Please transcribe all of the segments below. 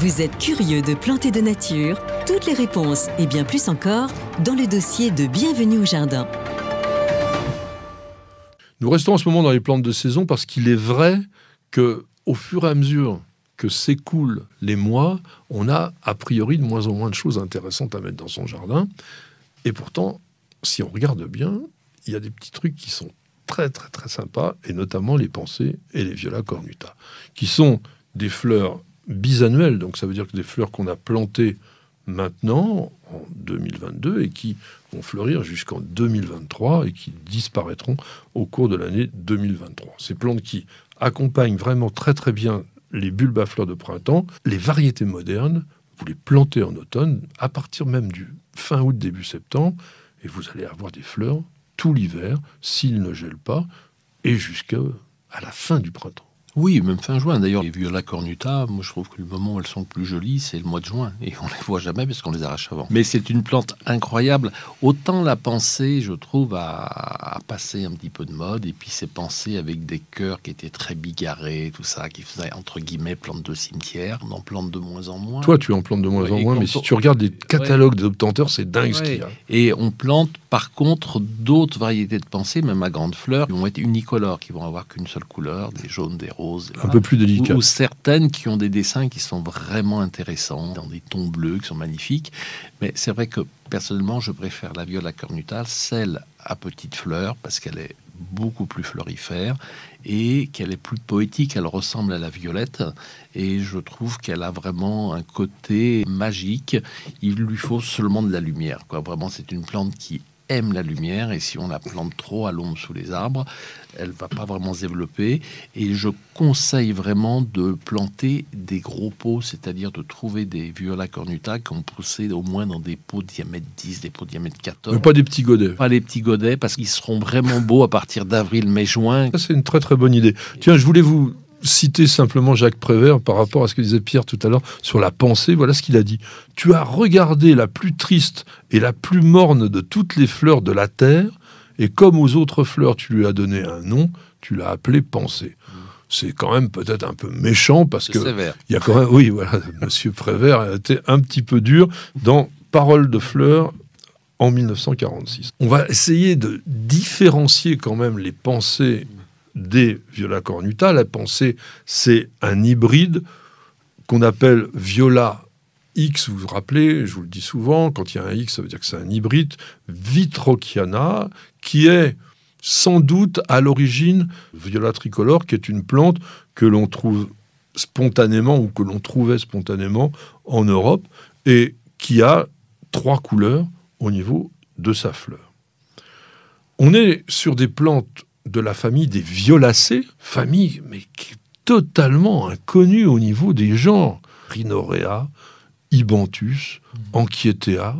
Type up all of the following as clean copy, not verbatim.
Vous êtes curieux de planter de nature? Toutes les réponses et bien plus encore dans le dossier de Bienvenue au jardin. Nous restons en ce moment dans les plantes de saison parce qu'il est vrai qu'au fur et à mesure que s'écoulent les mois, on a a priori de moins en moins de choses intéressantes à mettre dans son jardin. Et pourtant, si on regarde bien, il y a des petits trucs qui sont très très très sympas, et notamment les pensées et les viola cornuta, qui sont des fleurs bisannuelles, donc ça veut dire que des fleurs qu'on a plantées maintenant, en 2022, et qui vont fleurir jusqu'en 2023 et qui disparaîtront au cours de l'année 2023. Ces plantes qui accompagnent vraiment très très bien les bulbes à fleurs de printemps. Les variétés modernes, vous les plantez en automne, à partir même du fin août, début septembre, et vous allez avoir des fleurs tout l'hiver, s'ils ne gèlent pas, et jusqu'à la fin du printemps. Oui, même fin juin. D'ailleurs, les viola cornuta, moi je trouve que le moment où elles sont le plus jolies, c'est le mois de juin. Et on les voit jamais parce qu'on les arrache avant. Mais c'est une plante incroyable. Autant la pensée, je trouve, a passé un petit peu de mode. Et puis ces pensées avec des cœurs qui étaient très bigarrés, tout ça, qui faisaient entre guillemets plante de cimetière. On en plante de moins en moins. Toi, tu en plantes de moins en moins, mais si tu regardes les catalogues des obtenteurs, c'est dingue ce qu'il y a. Et on plante par contre d'autres variétés de pensée, même à grandes fleurs, qui vont être unicolores, qui vont avoir qu'une seule couleur, des jaunes, des roses, un peu plus délicat. Ou certaines qui ont des dessins qui sont vraiment intéressants, dans des tons bleus qui sont magnifiques. Mais c'est vrai que personnellement, je préfère la viola cornuta, celle à petites fleurs, parce qu'elle est beaucoup plus florifère et qu'elle est plus poétique. Elle ressemble à la violette et je trouve qu'elle a vraiment un côté magique. Il lui faut seulement de la lumière, quoi. Vraiment, c'est une plante qui aime la lumière, et si on la plante trop à l'ombre sous les arbres, elle va pas vraiment se développer. Et je conseille vraiment de planter des gros pots, c'est-à-dire de trouver des viola cornuta qui ont poussé au moins dans des pots de diamètre 10, des pots de diamètre 14. Mais pas des petits godets. Pas les petits godets, parce qu'ils seront vraiment beaux à partir d'avril, mai, juin. Ça, c'est une très très bonne idée. Tiens, je voulais vous citer simplement Jacques Prévert par rapport à ce que disait Pierre tout à l'heure sur la pensée. Voilà ce qu'il a dit. Tu as regardé la plus triste et la plus morne de toutes les fleurs de la terre, et comme aux autres fleurs tu lui as donné un nom, tu l'as appelée pensée. C'est quand même peut-être un peu méchant, parce que il y a quand même, oui, voilà, Monsieur Prévert a été un petit peu dur dans Paroles de fleurs en 1946. On va essayer de différencier quand même les pensées des viola cornuta. La pensée, c'est un hybride qu'on appelle viola X, vous vous rappelez, je vous le dis souvent, quand il y a un X, ça veut dire que c'est un hybride, Vitrochiana, qui est sans doute à l'origine viola tricolore, qui est une plante que l'on trouve spontanément, ou que l'on trouvait spontanément en Europe, et qui a 3 couleurs au niveau de sa fleur. On est sur des plantes de la famille des violacées, famille mais qui est totalement inconnue au niveau des genres. Rhinorea, Ibanthus, Anchietea,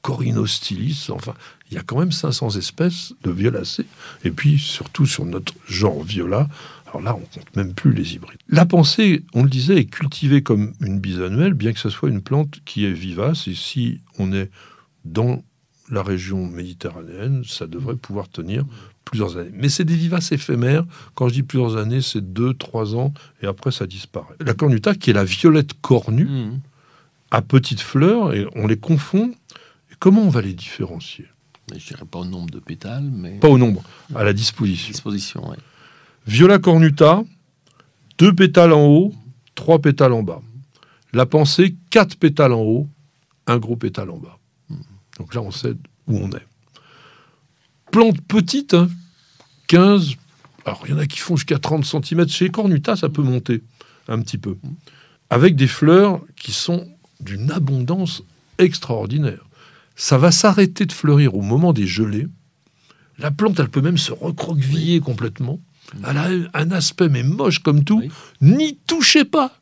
Corinostylis, enfin, il y a quand même 500 espèces de violacées. Et puis, surtout sur notre genre viola, alors là, on compte même plus les hybrides. La pensée, on le disait, est cultivée comme une bisannuelle, bien que ce soit une plante qui est vivace, et si on est dans la région méditerranéenne, ça devrait pouvoir tenir plusieurs années. Mais c'est des vivaces éphémères. Quand je dis plusieurs années, c'est 2-3 ans, et après ça disparaît. La cornuta, qui est la violette cornue, à petites fleurs, et on les confond. Et comment on va les différencier? Je dirais pas au nombre de pétales, mais... Pas au nombre, à la disposition. Oui. Viola cornuta, 2 pétales en haut, 3 pétales en bas. La pensée, 4 pétales en haut, 1 gros pétale en bas. Donc là, on sait où on est. Plante petite, hein, 15, alors il y en a qui font jusqu'à 30 cm. Chez les cornuta, ça peut monter un petit peu. Avec des fleurs qui sont d'une abondance extraordinaire. Ça va s'arrêter de fleurir au moment des gelées. La plante, elle peut même se recroqueviller complètement. Elle a un aspect mais moche comme tout. N'y touchez pas.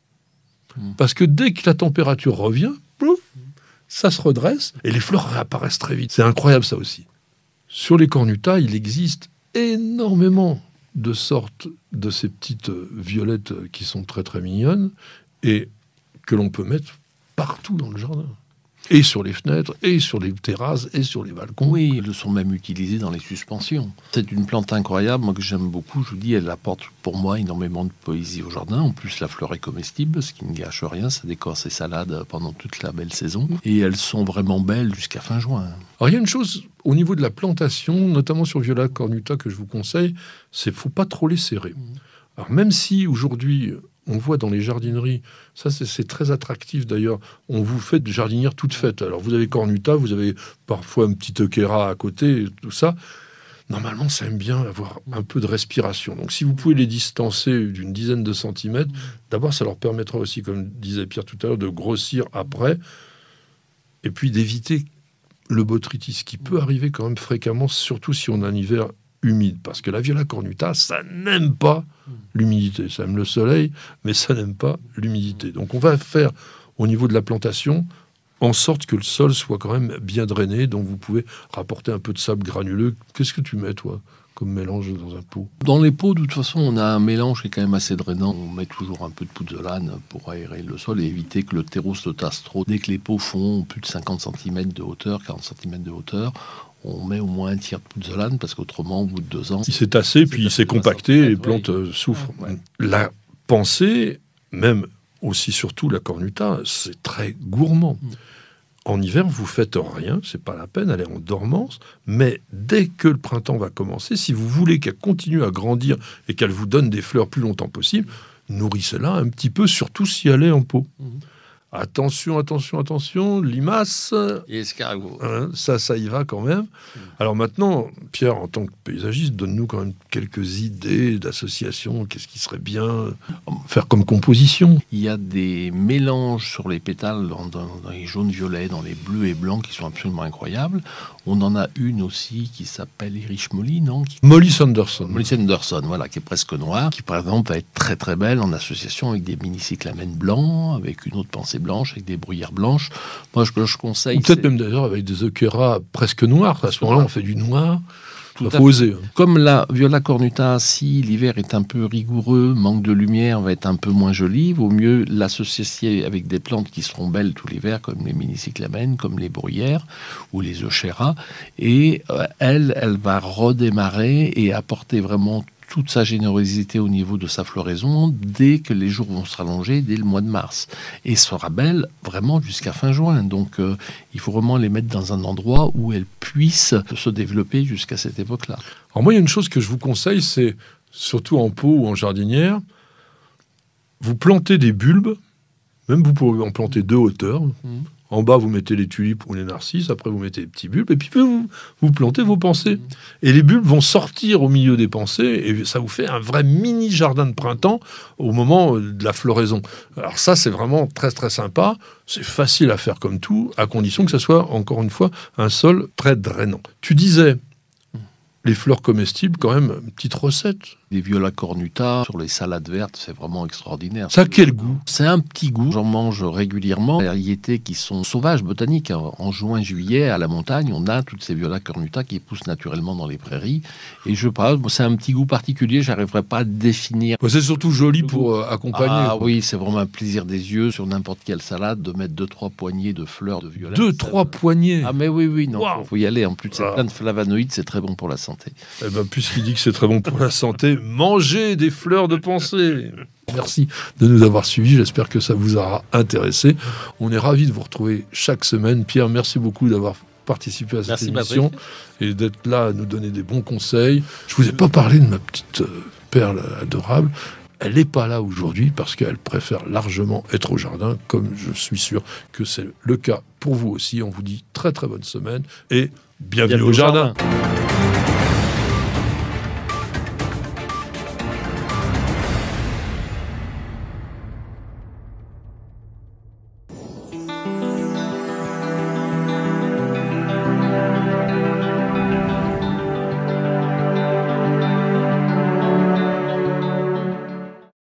Parce que dès que la température revient, plouf, ça se redresse et les fleurs réapparaissent très vite. C'est incroyable, ça aussi. Sur les cornuta, il existe énormément de sortes de ces petites violettes qui sont très très mignonnes et que l'on peut mettre partout dans le jardin. et sur les fenêtres, et sur les terrasses, et sur les balcons. Oui, ils le sont même utilisés dans les suspensions. C'est une plante incroyable, moi que j'aime beaucoup. Je vous dis, elle apporte pour moi énormément de poésie au jardin. En plus, la fleur est comestible, ce qui ne gâche rien. Ça décore ses salades pendant toute la belle saison. Et elles sont vraiment belles jusqu'à fin juin. Alors, il y a une chose au niveau de la plantation, notamment sur Viola cornuta, que je vous conseille, c'est qu'il ne faut pas trop les serrer. Alors, même si aujourd'hui, on voit dans les jardineries, ça c'est très attractif d'ailleurs, on vous fait des jardinières toutes faites. Alors, vous avez cornuta, vous avez parfois un petit euchera à côté, tout ça. Normalement, ça aime bien avoir un peu de respiration. Donc, si vous pouvez les distancer d'une dizaine de centimètres, d'abord, ça leur permettra aussi, comme disait Pierre tout à l'heure, de grossir après, et puis d'éviter le botrytis, qui peut arriver quand même fréquemment, surtout si on a un hiver humide. Parce que la Viola cornuta, ça n'aime pas l'humidité. Ça aime le soleil, mais ça n'aime pas l'humidité. Donc, on va faire, au niveau de la plantation, en sorte que le sol soit quand même bien drainé. Donc, vous pouvez rapporter un peu de sable granuleux. Qu'est-ce que tu mets, toi, comme mélange dans un pot? Dans les pots, de toute façon, on a un mélange qui est quand même assez drainant. On met toujours un peu de pouzzolane pour aérer le sol et éviter que le terreau se tasse trop. Dès que les pots font plus de 50 cm de hauteur, 40 cm de hauteur, on met au moins un tiers de pouzzolane parce qu'autrement, au bout de 2 ans... Il s'est tassé, puis il s'est compacté et les plantes souffrent. Ouais. La pensée, même aussi surtout la cornuta, c'est très gourmand. En hiver, vous faites rien, c'est pas la peine, elle est en dormance, mais dès que le printemps va commencer, si vous voulez qu'elle continue à grandir et qu'elle vous donne des fleurs plus longtemps possible, nourrissez-la un petit peu, surtout si elle est en pot. Attention, attention, attention, limaces. Et escargots. Hein, ça y va quand même. Alors maintenant, Pierre, en tant que paysagiste, donne-nous quand même quelques idées d'associations. Qu'est-ce qui serait bien faire comme composition? Il y a des mélanges sur les pétales dans les jaunes violets, dans les bleus et blancs qui sont absolument incroyables. On en a une aussi qui s'appelle Irish Molly, non? Molly Sanderson. Molly Sanderson, voilà, qui est presque noire, qui par exemple va être très très belle en association avec des mini-cyclamènes blancs, avec une autre pensée blanche, avec des bruyères blanches. Moi, je conseille... Ou peut-être même d'ailleurs avec des eucheras presque noirs. À ce moment-là, on fait du noir. Il faut oser. Comme la Viola cornuta, si l'hiver est un peu rigoureux, manque de lumière, va être un peu moins jolie, vaut mieux l'associer avec des plantes qui seront belles tout l'hiver, comme les mini-cyclamènes, comme les bruyères ou les eucheras. Et elle va redémarrer et apporter vraiment toute sa générosité au niveau de sa floraison dès que les jours vont se rallonger, dès le mois de mars. Et sera belle vraiment jusqu'à fin juin. Donc il faut vraiment les mettre dans un endroit où elles puissent se développer jusqu'à cette époque-là. Alors moi, il y a une chose que je vous conseille, c'est surtout en pot ou en jardinière, vous plantez des bulbes, même vous pouvez en planter 2 hauteurs. En bas, vous mettez les tulipes ou les narcisses. Après, vous mettez les petits bulbes. Et puis, vous plantez vos pensées. Et les bulbes vont sortir au milieu des pensées. Et ça vous fait un vrai mini-jardin de printemps au moment de la floraison. Alors ça, c'est vraiment très, très sympa. C'est facile à faire comme tout, à condition que ça soit, encore une fois, un sol très drainant. Tu disais, les fleurs comestibles, quand même, une petite recette. Les Viola cornuta sur les salades vertes, c'est vraiment extraordinaire. Ça a quel goût? C'est un petit goût. J'en mange régulièrement. Les variétés qui sont sauvages, botaniques. En juin, juillet, à la montagne, on a toutes ces Viola cornuta qui poussent naturellement dans les prairies. Et je parle, c'est un petit goût particulier. J'arriverai pas à définir. C'est surtout joli pour accompagner. Ah oui, c'est vraiment un plaisir des yeux sur n'importe quelle salade de mettre 2-3 poignées de fleurs de violet. 2-3 poignées. Ah mais oui, non, Wow. faut y aller. En plus, c'est plein de flavonoïdes, c'est très bon pour la santé. Eh ben, puisqu'il dit que c'est très bon pour la santé, mangez des fleurs de pensée. Merci de nous avoir suivis. J'espère que ça vous aura intéressé. On est ravis de vous retrouver chaque semaine. Pierre, merci beaucoup d'avoir participé à cette émission et d'être là à nous donner des bons conseils. Je vous ai pas parlé de ma petite perle adorable. Elle n'est pas là aujourd'hui parce qu'elle préfère largement être au jardin, comme je suis sûr que c'est le cas pour vous aussi. On vous dit très très bonne semaine et bienvenue au jardin.